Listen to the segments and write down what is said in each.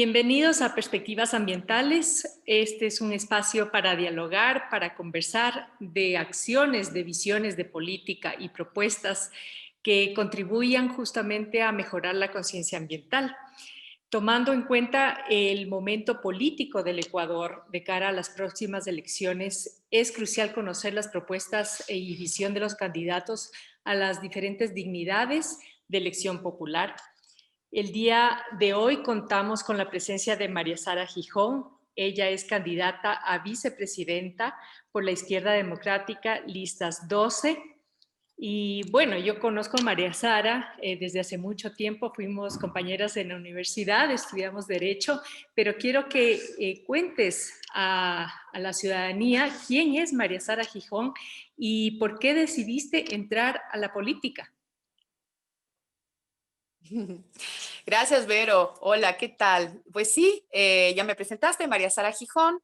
Bienvenidos a Perspectivas Ambientales. Este es un espacio para dialogar, para conversar de acciones, de visiones de política y propuestas que contribuyan justamente a mejorar la conciencia ambiental. Tomando en cuenta el momento político del Ecuador de cara a las próximas elecciones, es crucial conocer las propuestas y visión de los candidatos a las diferentes dignidades de elección popular. El día de hoy contamos con la presencia de María Sara Gijón. Ella es candidata a vicepresidenta por la Izquierda Democrática, listas 12. Y bueno, yo conozco a María Sara desde hace mucho tiempo, fuimos compañeras en la universidad, estudiamos Derecho, pero quiero que cuentes a la ciudadanía quién es María Sara Gijón y por qué decidiste entrar a la política. Gracias, Vero. Hola, ¿qué tal? Pues sí, ya me presentaste, María Sara Gijón.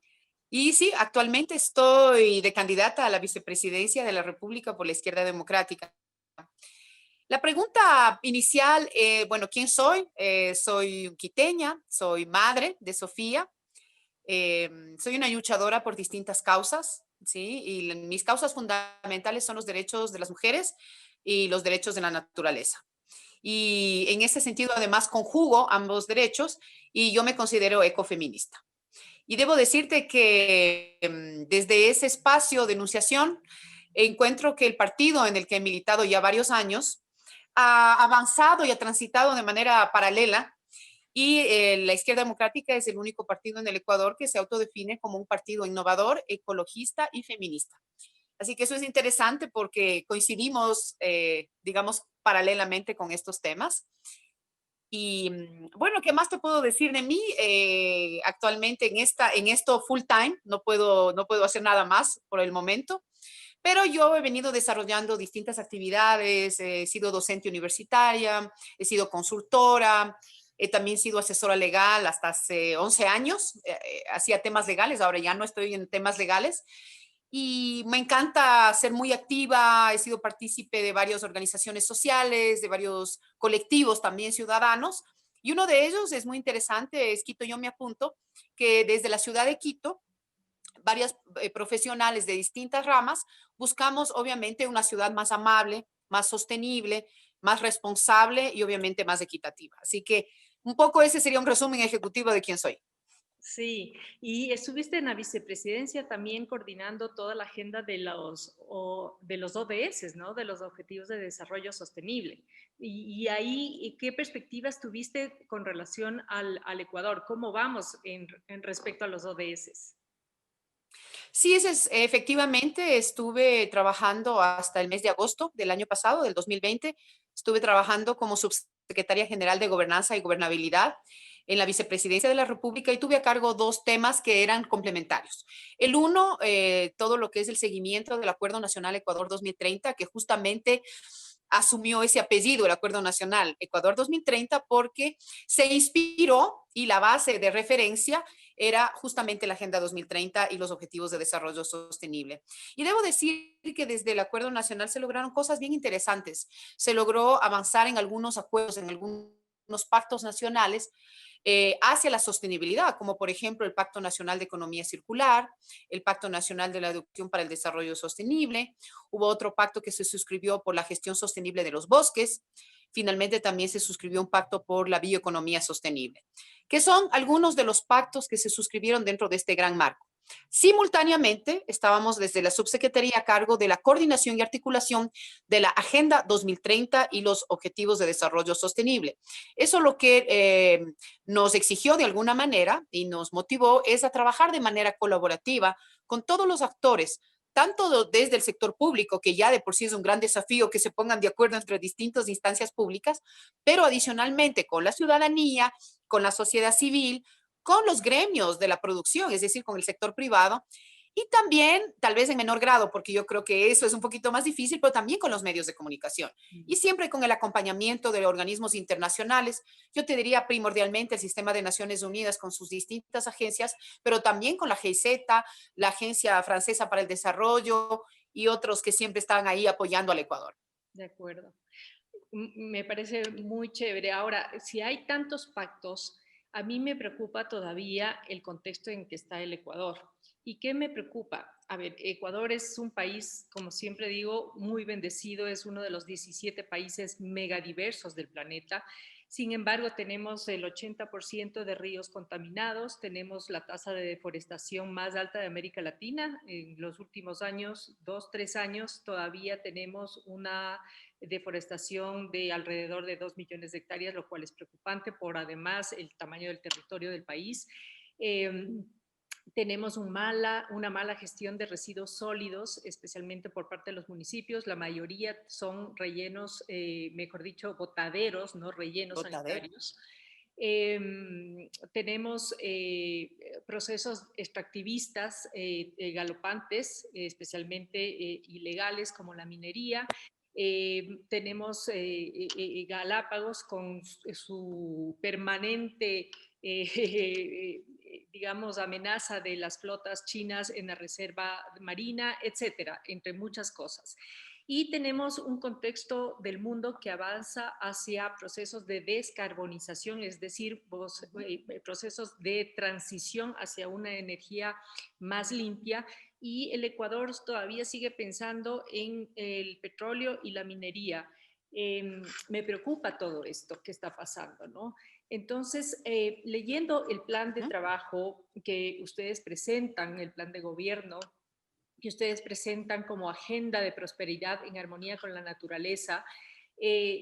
Y sí, actualmente estoy de candidata a la vicepresidencia de la República por la Izquierda Democrática. La pregunta inicial, bueno, ¿quién soy? Soy quiteña, soy madre de Sofía, soy una luchadora por distintas causas, ¿sí? Y mis causas fundamentales son los derechos de las mujeres y los derechos de la naturaleza. Y en ese sentido, además, conjugo ambos derechos y yo me considero ecofeminista. Y debo decirte que desde ese espacio de enunciación encuentro que el partido en el que he militado ya varios años ha avanzado y ha transitado de manera paralela y la Izquierda Democrática es el único partido en el Ecuador que se autodefine como un partido innovador, ecologista y feminista. Así que eso es interesante porque coincidimos, digamos, paralelamente con estos temas. Y bueno, ¿qué más te puedo decir de mí? Actualmente en esto full time, no puedo hacer nada más por el momento, pero yo he venido desarrollando distintas actividades, he sido docente universitaria, he sido consultora, he también sido asesora legal hasta hace 11 años, hacía temas legales, ahora ya no estoy en temas legales, y me encanta ser muy activa, he sido partícipe de varias organizaciones sociales, de varios colectivos también ciudadanos, y uno de ellos es muy interesante, es Quito Yo Me Apunto, que desde la ciudad de Quito, varias profesionales de distintas ramas, buscamos obviamente una ciudad más amable, más sostenible, más responsable y obviamente más equitativa. Así que un poco ese sería un resumen ejecutivo de quién soy. Sí, y estuviste en la vicepresidencia también coordinando toda la agenda de los ODS, ¿no? De los Objetivos de Desarrollo Sostenible. Y ahí, ¿qué perspectivas tuviste con relación al Ecuador? ¿Cómo vamos en respecto a los ODS? Sí, efectivamente estuve trabajando hasta el mes de agosto del año pasado, del 2020. Estuve trabajando como subsecretaria general de Gobernanza y Gobernabilidad en la vicepresidencia de la República y tuve a cargo dos temas que eran complementarios. El uno, todo lo que es el seguimiento del Acuerdo Nacional Ecuador 2030, que justamente asumió ese apellido, el Acuerdo Nacional Ecuador 2030, porque se inspiró y la base de referencia era justamente la Agenda 2030 y los Objetivos de Desarrollo Sostenible. Y debo decir que desde el Acuerdo Nacional se lograron cosas bien interesantes. Se logró avanzar en algunos acuerdos, en algunos pactos nacionales hacia la sostenibilidad, como por ejemplo el Pacto Nacional de Economía Circular, el Pacto Nacional de la Educación para el Desarrollo Sostenible, hubo otro pacto que se suscribió por la gestión sostenible de los bosques, finalmente también se suscribió un pacto por la bioeconomía sostenible, que son algunos de los pactos que se suscribieron dentro de este gran marco. Simultáneamente, estábamos desde la subsecretaría a cargo de la coordinación y articulación de la Agenda 2030 y los Objetivos de Desarrollo Sostenible. Eso lo que nos exigió de alguna manera y nos motivó es a trabajar de manera colaborativa con todos los actores, tanto desde el sector público, que ya de por sí es un gran desafío que se pongan de acuerdo entre distintas instancias públicas, pero adicionalmente con la ciudadanía, con la sociedad civil, con los gremios de la producción, es decir, con el sector privado, y también, tal vez en menor grado, porque yo creo que eso es un poquito más difícil, pero también con los medios de comunicación. Y siempre con el acompañamiento de organismos internacionales, yo te diría primordialmente el Sistema de Naciones Unidas con sus distintas agencias, pero también con la GIZ, la Agencia Francesa para el Desarrollo y otros que siempre están ahí apoyando al Ecuador. De acuerdo. Me parece muy chévere. Ahora, si hay tantos pactos, A mí me preocupa todavía el contexto en que está el Ecuador. ¿Y qué me preocupa? A ver, Ecuador es un país, como siempre digo, muy bendecido, es uno de los 17 países megadiversos del planeta. Sin embargo, tenemos el 80% de ríos contaminados, tenemos la tasa de deforestación más alta de América Latina. En los últimos años, 2, 3 años, todavía tenemos una deforestación de alrededor de 2 millones de hectáreas, lo cual es preocupante por además el tamaño del territorio del país. Eh, Tenemos una mala gestión de residuos sólidos, especialmente por parte de los municipios. La mayoría son rellenos, mejor dicho, botaderos, no rellenos Botadero. sanitarios. Tenemos procesos extractivistas galopantes, especialmente ilegales como la minería. Tenemos Galápagos con su permanente digamos, amenaza de las flotas chinas en la reserva marina, etcétera, entre muchas cosas. Y tenemos un contexto del mundo que avanza hacia procesos de descarbonización, es decir, procesos de transición hacia una energía más limpia. Y el Ecuador todavía sigue pensando en el petróleo y la minería. Me preocupa todo esto que está pasando, ¿no? Entonces, leyendo el plan de trabajo que ustedes presentan, el plan de gobierno que ustedes presentan como agenda de prosperidad en armonía con la naturaleza,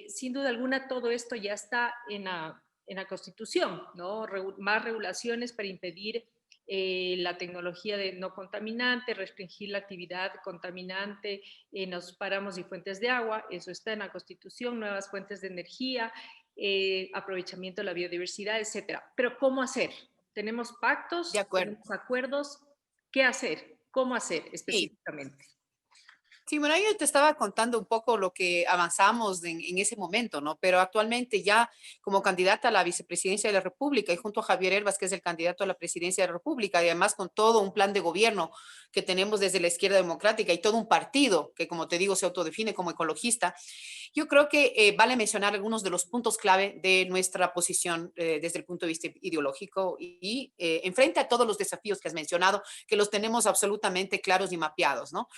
sin duda alguna todo esto ya está en la Constitución, ¿no? Más regulaciones para impedir la tecnología de no contaminante, restringir la actividad contaminante en los páramos y fuentes de agua, eso está en la Constitución, nuevas fuentes de energía, aprovechamiento de la biodiversidad, etcétera. Pero ¿cómo hacer? Tenemos De pactos, acuerdo. tenemos acuerdos, ¿qué hacer? ¿Cómo hacer Sí. específicamente? Sí, bueno, yo te estaba contando un poco lo que avanzamos en ese momento, ¿no? Pero actualmente ya como candidata a la vicepresidencia de la República y junto a Javier Herbas, que es el candidato a la presidencia de la República, y además con todo un plan de gobierno que tenemos desde la izquierda democrática y todo un partido que, como te digo, se autodefine como ecologista, yo creo que vale mencionar algunos de los puntos clave de nuestra posición desde el punto de vista ideológico y enfrente a todos los desafíos que has mencionado, que los tenemos absolutamente claros y mapeados, ¿no?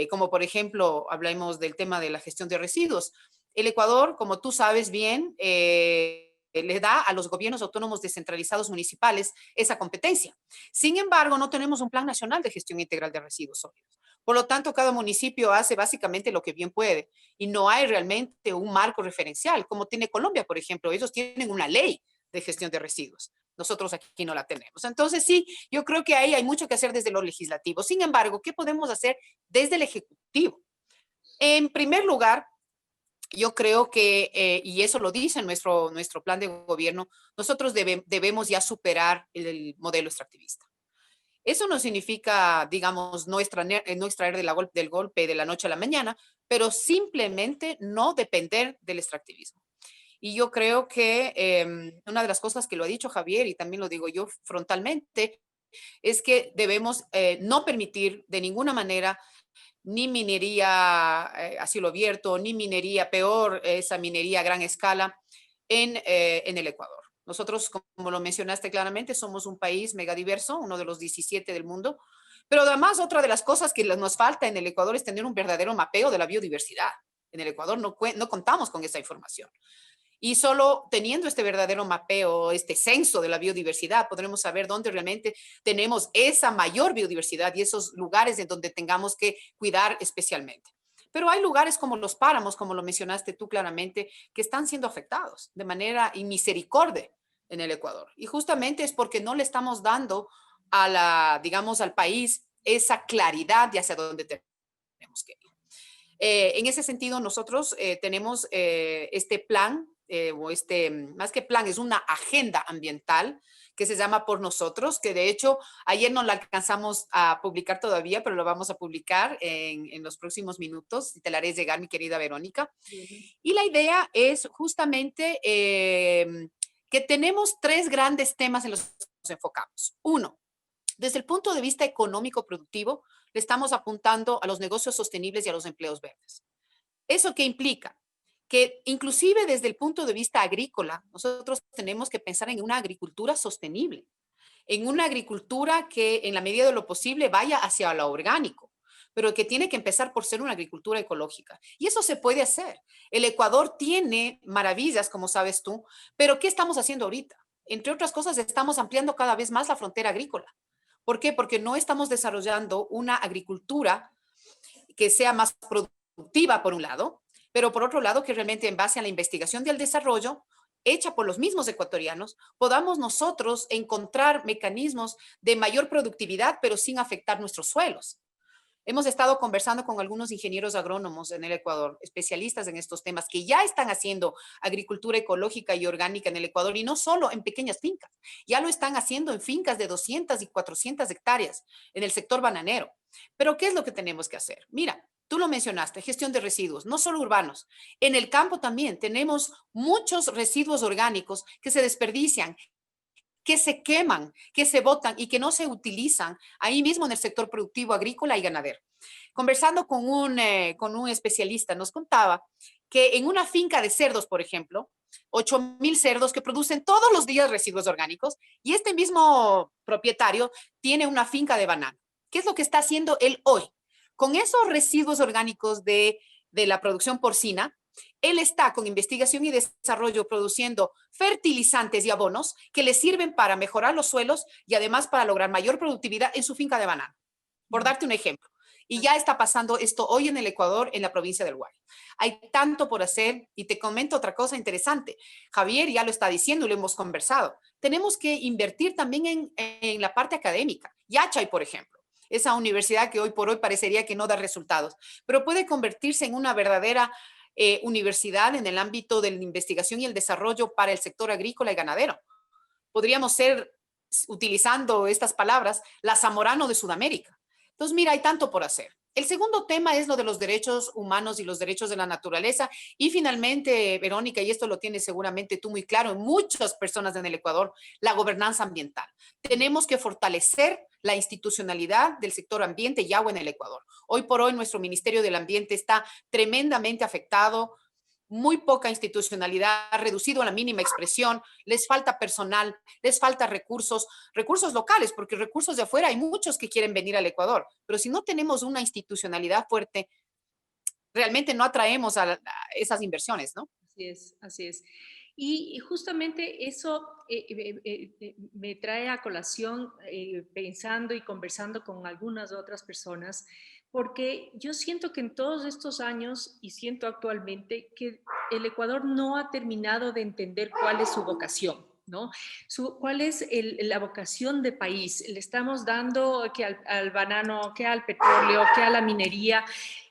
Como por ejemplo, hablamos del tema de la gestión de residuos. El Ecuador, como tú sabes bien, le da a los gobiernos autónomos descentralizados municipales esa competencia. Sin embargo, no tenemos un plan nacional de gestión integral de residuos sólidos. Por lo tanto, cada municipio hace básicamente lo que bien puede y no hay realmente un marco referencial, como tiene Colombia, por ejemplo. Ellos tienen una ley de gestión de residuos. Nosotros aquí no la tenemos. Entonces, sí, yo creo que ahí hay mucho que hacer desde lo legislativo. Sin embargo, ¿qué podemos hacer desde el Ejecutivo? En primer lugar, yo creo que, y eso lo dice nuestro plan de gobierno, nosotros debemos ya superar el modelo extractivista. Eso no significa, digamos, no extraer del golpe de la noche a la mañana, pero simplemente no depender del extractivismo. Y yo creo que una de las cosas que lo ha dicho Javier y también lo digo yo frontalmente es que debemos no permitir de ninguna manera ni minería a cielo abierto, ni minería, peor, esa minería a gran escala en el Ecuador. Nosotros, como lo mencionaste claramente, somos un país megadiverso, uno de los 17 del mundo, pero además otra de las cosas que nos falta en el Ecuador es tener un verdadero mapeo de la biodiversidad. En el Ecuador no contamos con esa información. Y solo teniendo este verdadero mapeo, este censo de la biodiversidad, podremos saber dónde realmente tenemos esa mayor biodiversidad y esos lugares en donde tengamos que cuidar especialmente. Pero hay lugares como los páramos, como lo mencionaste tú claramente, que están siendo afectados de manera inmisericordia en el Ecuador. Y justamente es porque no le estamos dando digamos, al país esa claridad de hacia dónde tenemos que ir. En ese sentido, nosotros tenemos este plan, más que plan, es una agenda ambiental que se llama Por Nosotros, que de hecho ayer no la alcanzamos a publicar todavía, pero lo vamos a publicar en los próximos minutos y te la haré llegar, mi querida Verónica. Y la idea es justamente que tenemos tres grandes temas en los que nos enfocamos. Uno, desde el punto de vista económico productivo, le estamos apuntando a los negocios sostenibles y a los empleos verdes. ¿Eso qué implica? que inclusive desde el punto de vista agrícola, nosotros tenemos que pensar en una agricultura sostenible, en una agricultura que en la medida de lo posible vaya hacia lo orgánico, pero que tiene que empezar por ser una agricultura ecológica. Y eso se puede hacer. El Ecuador tiene maravillas, como sabes tú, pero ¿qué estamos haciendo ahorita? Entre otras cosas, estamos ampliando cada vez más la frontera agrícola. ¿Por qué? Porque no estamos desarrollando una agricultura que sea más productiva, por un lado, pero por otro lado, que realmente en base a la investigación y al desarrollo, hecha por los mismos ecuatorianos, podamos nosotros encontrar mecanismos de mayor productividad, pero sin afectar nuestros suelos. Hemos estado conversando con algunos ingenieros agrónomos en el Ecuador, especialistas en estos temas, que ya están haciendo agricultura ecológica y orgánica en el Ecuador, y no solo en pequeñas fincas, ya lo están haciendo en fincas de 200 y 400 hectáreas en el sector bananero. Pero ¿qué es lo que tenemos que hacer? Mira, tú lo mencionaste, gestión de residuos, no solo urbanos. En el campo también tenemos muchos residuos orgánicos que se desperdician, que se queman, que se botan y que no se utilizan ahí mismo en el sector productivo agrícola y ganadero. Conversando con un especialista, nos contaba que en una finca de cerdos, por ejemplo, 8,000 cerdos que producen todos los días residuos orgánicos, y este mismo propietario tiene una finca de banano. ¿Qué es lo que está haciendo él hoy? Con esos residuos orgánicos de la producción porcina, él está con investigación y desarrollo produciendo fertilizantes y abonos que le sirven para mejorar los suelos y además para lograr mayor productividad en su finca de banano, por darte un ejemplo. Y ya está pasando esto hoy en el Ecuador, en la provincia del Guayas. Hay tanto por hacer, y te comento otra cosa interesante. Javier ya lo está diciendo y lo hemos conversado. Tenemos que invertir también en la parte académica. Yachay, por ejemplo, esa universidad que hoy por hoy parecería que no da resultados, pero puede convertirse en una verdadera universidad en el ámbito de la investigación y el desarrollo para el sector agrícola y ganadero. Podríamos ser, utilizando estas palabras, la Zamorano de Sudamérica. Entonces, mira, hay tanto por hacer. El segundo tema es lo de los derechos humanos y los derechos de la naturaleza. Y finalmente, Verónica, y esto lo tienes seguramente tú muy claro, en muchas personas en el Ecuador, la gobernanza ambiental. Tenemos que fortalecer la institucionalidad del sector ambiente y agua en el Ecuador. Hoy por hoy, nuestro Ministerio del Ambiente está tremendamente afectado, muy poca institucionalidad, reducido a la mínima expresión, les falta personal, les falta recursos, recursos locales, porque recursos de afuera hay muchos que quieren venir al Ecuador, pero si no tenemos una institucionalidad fuerte, realmente no atraemos a esas inversiones, ¿no? Así es, así es. Y justamente eso me trae a colación pensando y conversando con algunas otras personas, porque yo siento que en todos estos años y siento actualmente que el Ecuador no ha terminado de entender cuál es su vocación. ¿No? ¿Cuál es la vocación de país? Le estamos dando que al banano, que al petróleo, que a la minería,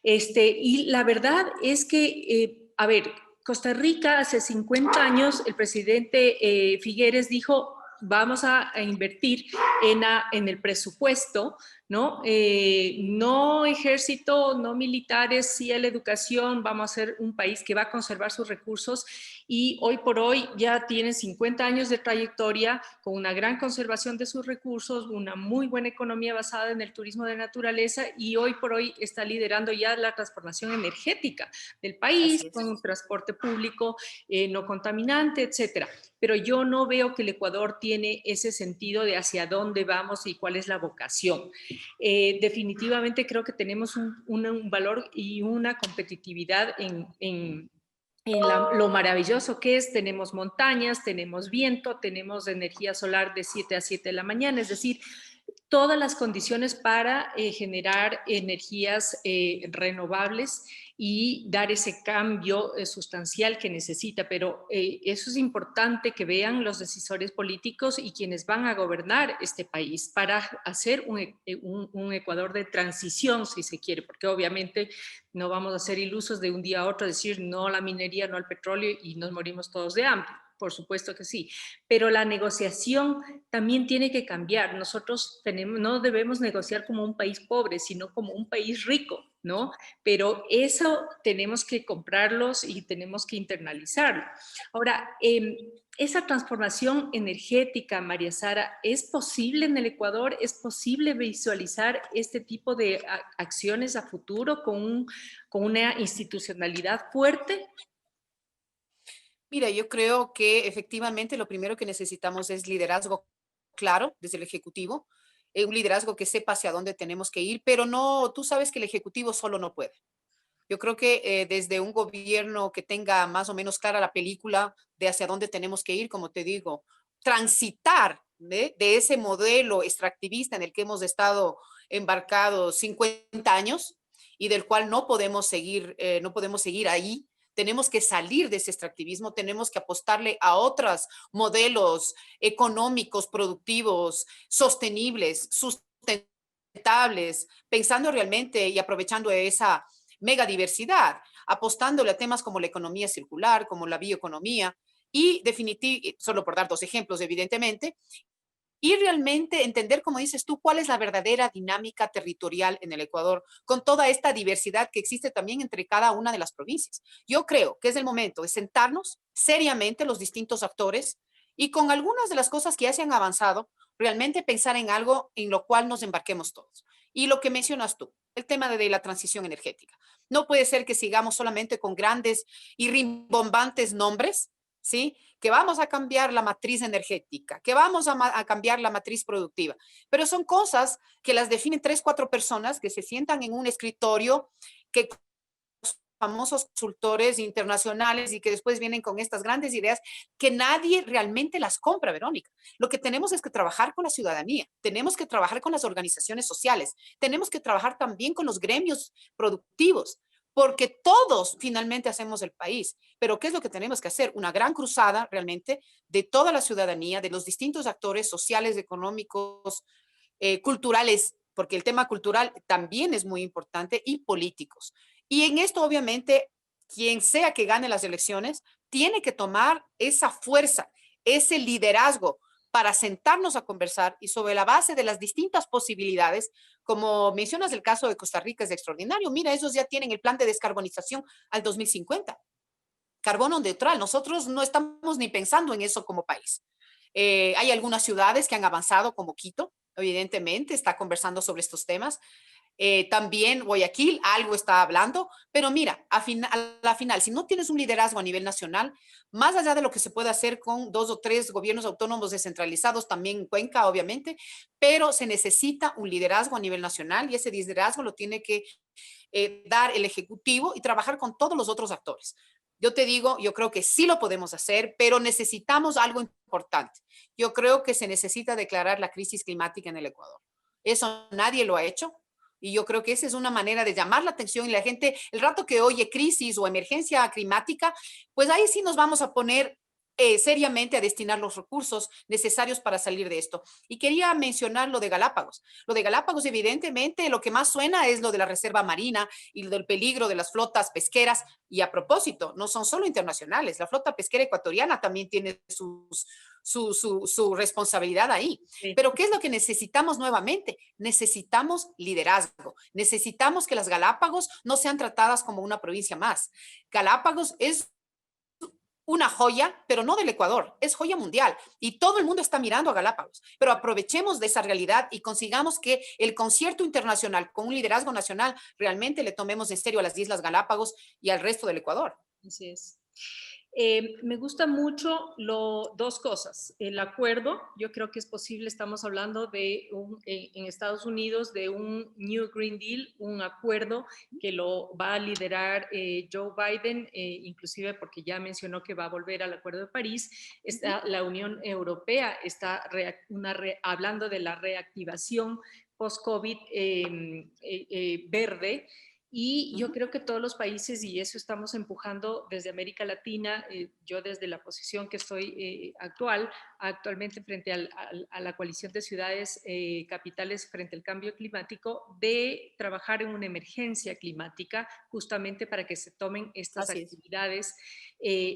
y la verdad es que, a ver, Costa Rica hace 50 años, el presidente Figueres dijo, vamos a invertir en el presupuesto, ¿no? No ejército, no militares, sí a la educación, vamos a ser un país que va a conservar sus recursos y hoy por hoy ya tiene 50 años de trayectoria con una gran conservación de sus recursos, una muy buena economía basada en el turismo de naturaleza y hoy por hoy está liderando ya la transformación energética del país con un transporte público no contaminante, etcétera. Pero yo no veo que el Ecuador tiene ese sentido de hacia dónde vamos y cuál es la vocación. Definitivamente creo que tenemos un valor y una competitividad lo maravilloso que es, tenemos montañas, tenemos viento, tenemos energía solar de 7 a 7 de la mañana, es decir, todas las condiciones para generar energías renovables y dar ese cambio sustancial que necesita. Pero eso es importante que vean los decisores políticos y quienes van a gobernar este país para hacer un Ecuador de transición, si se quiere, porque obviamente no vamos a ser ilusos de un día a otro, decir no a la minería, no al petróleo y nos morimos todos de hambre. Por supuesto que sí, pero la negociación también tiene que cambiar. Nosotros no debemos negociar como un país pobre, sino como un país rico, ¿no? Pero eso tenemos que comprarlos y tenemos que internalizarlo. Ahora, esa transformación energética, María Sara, ¿es posible en el Ecuador? ¿Es posible visualizar este tipo de acciones a futuro con una institucionalidad fuerte? Mira, yo creo que efectivamente lo primero que necesitamos es liderazgo claro desde el Ejecutivo, un liderazgo que sepa hacia dónde tenemos que ir, pero no, tú sabes que el Ejecutivo solo no puede. Yo creo que desde un gobierno que tenga más o menos clara la película de hacia dónde tenemos que ir, como te digo, transitar de ese modelo extractivista en el que hemos estado embarcados 50 años y del cual no podemos seguir ahí. Tenemos que salir de ese extractivismo, tenemos que apostarle a otros modelos económicos, productivos, sostenibles, sustentables, pensando realmente y aprovechando esa mega diversidad, apostándole a temas como la economía circular, como la bioeconomía y definitivamente, solo por dar dos ejemplos, evidentemente, y realmente entender, como dices tú, cuál es la verdadera dinámica territorial en el Ecuador, con toda esta diversidad que existe también entre cada una de las provincias. Yo creo que es el momento de sentarnos seriamente los distintos actores y con algunas de las cosas que ya se han avanzado, realmente pensar en algo en lo cual nos embarquemos todos. Y lo que mencionas tú, el tema de la transición energética. No puede ser que sigamos solamente con grandes y rimbombantes nombres, ¿sí? Que vamos a cambiar la matriz energética, que vamos a cambiar la matriz productiva. Pero son cosas que las definen tres, cuatro personas que se sientan en un escritorio, que famosos consultores internacionales y que después vienen con estas grandes ideas que nadie realmente las compra, Verónica. Lo que tenemos es que trabajar con la ciudadanía, tenemos que trabajar con las organizaciones sociales, tenemos que trabajar también con los gremios productivos, porque todos finalmente hacemos el país. Pero ¿qué es lo que tenemos que hacer? Una gran cruzada realmente de toda la ciudadanía, de los distintos actores sociales, económicos, culturales, porque el tema cultural también es muy importante, y políticos. Y en esto, obviamente, quien sea que gane las elecciones, tiene que tomar esa fuerza, ese liderazgo para sentarnos a conversar y sobre la base de las distintas posibilidades, como mencionas el caso de Costa Rica es extraordinario. Mira, esos ya tienen el plan de descarbonización al 2050, carbono neutral. Nosotros no estamos ni pensando en eso como país. Hay algunas ciudades que han avanzado, como Quito, evidentemente, está conversando sobre estos temas. También Guayaquil algo está hablando, pero mira, a la final, si no tienes un liderazgo a nivel nacional, más allá de lo que se puede hacer con dos o tres gobiernos autónomos descentralizados, también en Cuenca, obviamente, pero se necesita un liderazgo a nivel nacional y ese liderazgo lo tiene que dar el Ejecutivo y trabajar con todos los otros actores. Yo te digo, yo creo que sí lo podemos hacer, pero necesitamos algo importante. Yo creo que se necesita declarar la crisis climática en el Ecuador. Eso nadie lo ha hecho. Y yo creo que esa es una manera de llamar la atención y la gente, el rato que oye crisis o emergencia climática, pues ahí sí nos vamos a poner seriamente a destinar los recursos necesarios para salir de esto. Y quería mencionar lo de Galápagos. Lo de Galápagos, evidentemente, lo que más suena es lo de la reserva marina y lo del peligro de las flotas pesqueras. Y a propósito, no son solo internacionales, la flota pesquera ecuatoriana también tiene su responsabilidad ahí. Sí. Pero ¿qué es lo que necesitamos nuevamente? Necesitamos liderazgo. Necesitamos que las Galápagos no sean tratadas como una provincia más. Galápagos es una joya, pero no del Ecuador, es joya mundial y todo el mundo está mirando a Galápagos, pero aprovechemos de esa realidad y consigamos que el concierto internacional con un liderazgo nacional realmente le tomemos en serio a las Islas Galápagos y al resto del Ecuador. Así es. Me gusta mucho dos cosas. El acuerdo, yo creo que es posible, estamos hablando de en Estados Unidos de un New Green Deal, un acuerdo que lo va a liderar Joe Biden, inclusive porque ya mencionó que va a volver al Acuerdo de París. La Unión Europea está hablando de la reactivación post-COVID verde. Y yo creo que todos los países, y eso estamos empujando desde América Latina, yo desde la posición que estoy actualmente frente a la coalición de ciudades capitales frente al cambio climático, de trabajar en una emergencia climática justamente para que se tomen estas Así es. actividades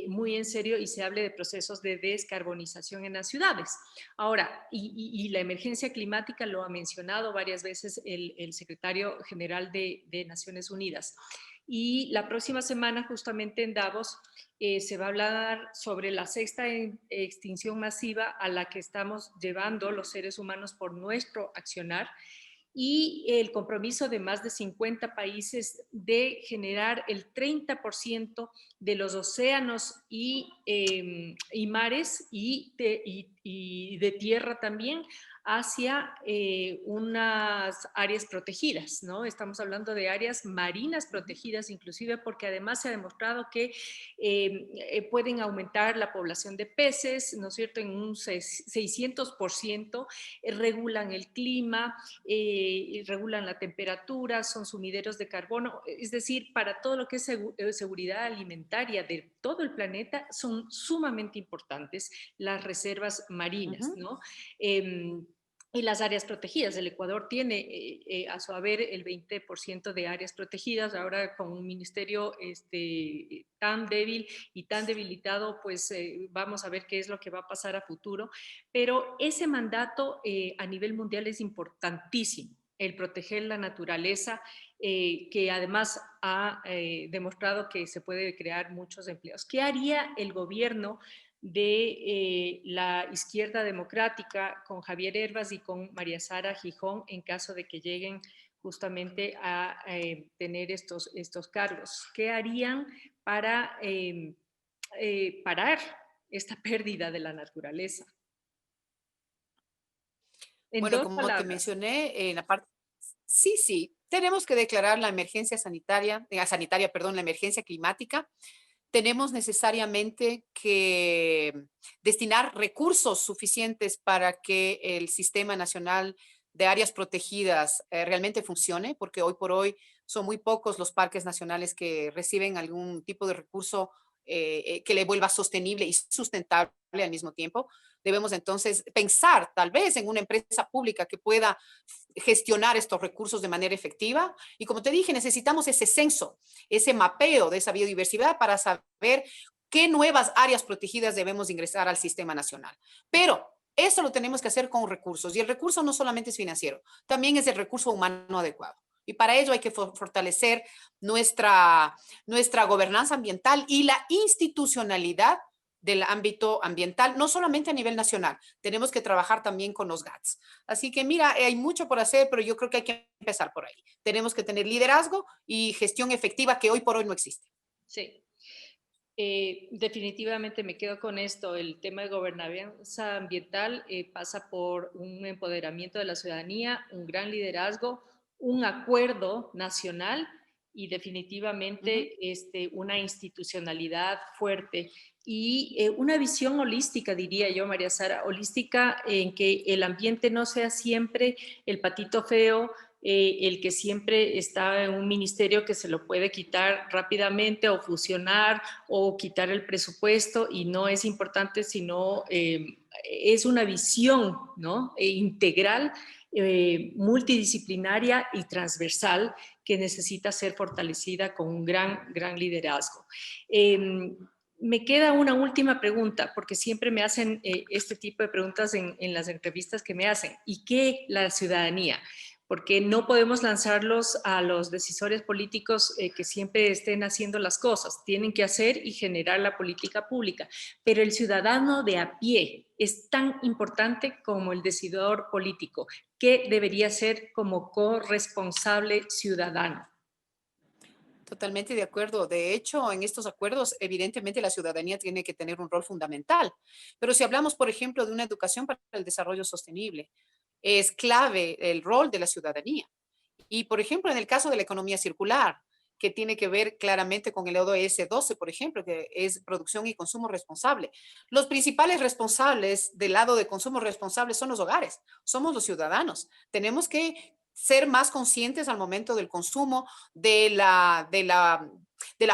muy en serio y se hable de procesos de descarbonización en las ciudades. Ahora, y la emergencia climática lo ha mencionado varias veces el secretario general de Naciones Unidas. Y la próxima semana, justamente en Davos, se va a hablar sobre la sexta extinción masiva a la que estamos llevando los seres humanos por nuestro accionar y el compromiso de más de 50 países de generar el 30% de los océanos y mares y de tierra también hacia unas áreas protegidas, ¿no? Estamos hablando de áreas marinas protegidas, inclusive porque además se ha demostrado que pueden aumentar la población de peces, ¿no es cierto?, en un 600%, regulan el clima, regulan la temperatura, son sumideros de carbono, es decir, para todo lo que es seguridad alimentaria de todo el planeta son sumamente importantes las reservas marinas, ¿no? Y las áreas protegidas. El Ecuador tiene a su haber el 20% de áreas protegidas. Ahora con un ministerio tan débil y tan debilitado, pues vamos a ver qué es lo que va a pasar a futuro. Pero ese mandato a nivel mundial es importantísimo, el proteger la naturaleza, que además ha demostrado que se puede crear muchos empleos. ¿Qué haría el gobierno de la izquierda democrática con Javier Hervas y con María Sara Gijón en caso de que lleguen justamente a tener estos cargos? ¿Qué harían para parar esta pérdida de la naturaleza? En Bueno, dos como te palabras. mencioné en la parte, sí, sí, tenemos que declarar la emergencia sanitaria, perdón, la emergencia climática. Tenemos necesariamente que destinar recursos suficientes para que el Sistema Nacional de Áreas Protegidas realmente funcione, porque hoy por hoy son muy pocos los parques nacionales que reciben algún tipo de recurso que le vuelva sostenible y sustentable al mismo tiempo. Debemos entonces pensar tal vez en una empresa pública que pueda gestionar estos recursos de manera efectiva. Y como te dije, necesitamos ese censo, ese mapeo de esa biodiversidad para saber qué nuevas áreas protegidas debemos ingresar al sistema nacional. Pero eso lo tenemos que hacer con recursos. Y el recurso no solamente es financiero, también es el recurso humano adecuado. Y para ello hay que fortalecer nuestra gobernanza ambiental y la institucionalidad del ámbito ambiental, no solamente a nivel nacional, tenemos que trabajar también con los GATS. Así que mira, hay mucho por hacer, pero yo creo que hay que empezar por ahí. Tenemos que tener liderazgo y gestión efectiva que hoy por hoy no existe. Sí. Definitivamente me quedo con esto. El tema de gobernanza ambiental pasa por un empoderamiento de la ciudadanía, un gran liderazgo, un acuerdo nacional y definitivamente una institucionalidad fuerte y una visión holística, diría yo, María Sara, holística en que el ambiente no sea siempre el patito feo, el que siempre está en un ministerio que se lo puede quitar rápidamente o fusionar o quitar el presupuesto y no es importante, sino es una visión, ¿no?, integral, multidisciplinaria y transversal que necesita ser fortalecida con un gran liderazgo. Me queda una última pregunta, porque siempre me hacen este tipo de preguntas en las entrevistas que me hacen. ¿Y qué la ciudadanía? Porque no podemos lanzarlos a los decisores políticos que siempre estén haciendo las cosas. Tienen que hacer y generar la política pública. Pero el ciudadano de a pie es tan importante como el decidor político, que debería ser como corresponsable ciudadano. Totalmente de acuerdo. De hecho, en estos acuerdos, evidentemente la ciudadanía tiene que tener un rol fundamental. Pero si hablamos, por ejemplo, de una educación para el desarrollo sostenible, es clave el rol de la ciudadanía. Y, por ejemplo, en el caso de la economía circular, que tiene que ver claramente con el ODS 12, por ejemplo, que es producción y consumo responsable. Los principales responsables del lado de consumo responsable son los hogares, somos los ciudadanos. Tenemos que ser más conscientes al momento del consumo de la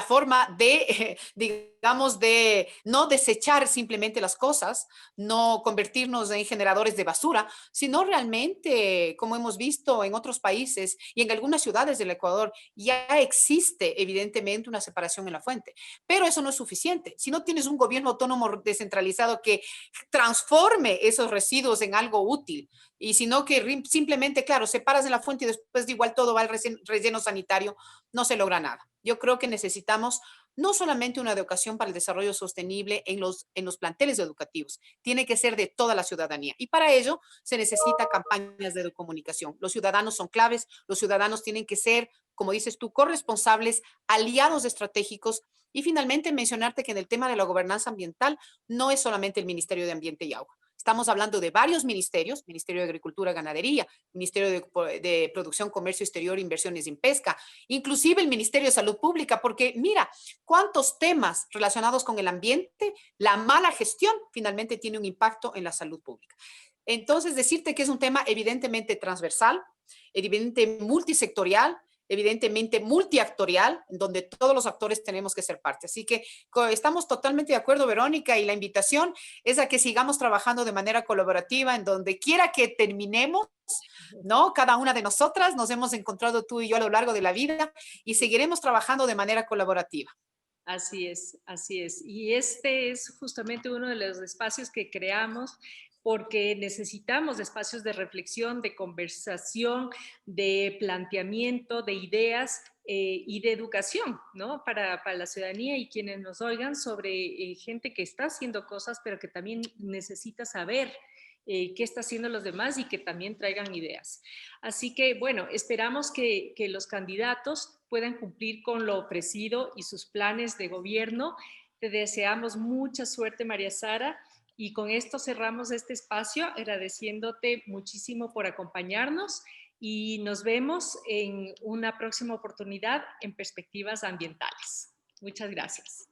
forma de, digamos, de no desechar simplemente las cosas, no convertirnos en generadores de basura, sino realmente, como hemos visto en otros países y en algunas ciudades del Ecuador, ya existe evidentemente una separación en la fuente. Pero eso no es suficiente. Si no tienes un gobierno autónomo descentralizado que transforme esos residuos en algo útil, y sino que simplemente, claro, separas de la fuente y después de igual todo va al relleno sanitario, no se logra nada. Yo creo que necesitamos no solamente una educación para el desarrollo sostenible en los planteles educativos, tiene que ser de toda la ciudadanía. Y para ello se necesita campañas de comunicación. Los ciudadanos son claves, los ciudadanos tienen que ser, como dices tú, corresponsables, aliados estratégicos. Y finalmente mencionarte que en el tema de la gobernanza ambiental no es solamente el Ministerio de Ambiente y Agua. Estamos hablando de varios ministerios, Ministerio de Agricultura, Ganadería, Ministerio de Producción, Comercio Exterior, Inversiones en Pesca, inclusive el Ministerio de Salud Pública, porque mira, cuántos temas relacionados con el ambiente, la mala gestión finalmente tiene un impacto en la salud pública. Entonces, decirte que es un tema evidentemente transversal, evidentemente multisectorial, evidentemente multiactorial, en donde todos los actores tenemos que ser parte. Así que estamos totalmente de acuerdo, Verónica, y la invitación es a que sigamos trabajando de manera colaborativa en donde quiera que terminemos, ¿no? Cada una de nosotras nos hemos encontrado tú y yo a lo largo de la vida y seguiremos trabajando de manera colaborativa. Así es, así es. Y este es justamente uno de los espacios que creamos porque necesitamos espacios de reflexión, de conversación, de planteamiento, de ideas y de educación, ¿no? Para la ciudadanía y quienes nos oigan sobre gente que está haciendo cosas, pero que también necesita saber qué está haciendo los demás y que también traigan ideas. Así que, bueno, esperamos que los candidatos puedan cumplir con lo ofrecido y sus planes de gobierno. Te deseamos mucha suerte, María Sara, y con esto cerramos este espacio agradeciéndote muchísimo por acompañarnos y nos vemos en una próxima oportunidad en Perspectivas Ambientales. Muchas gracias.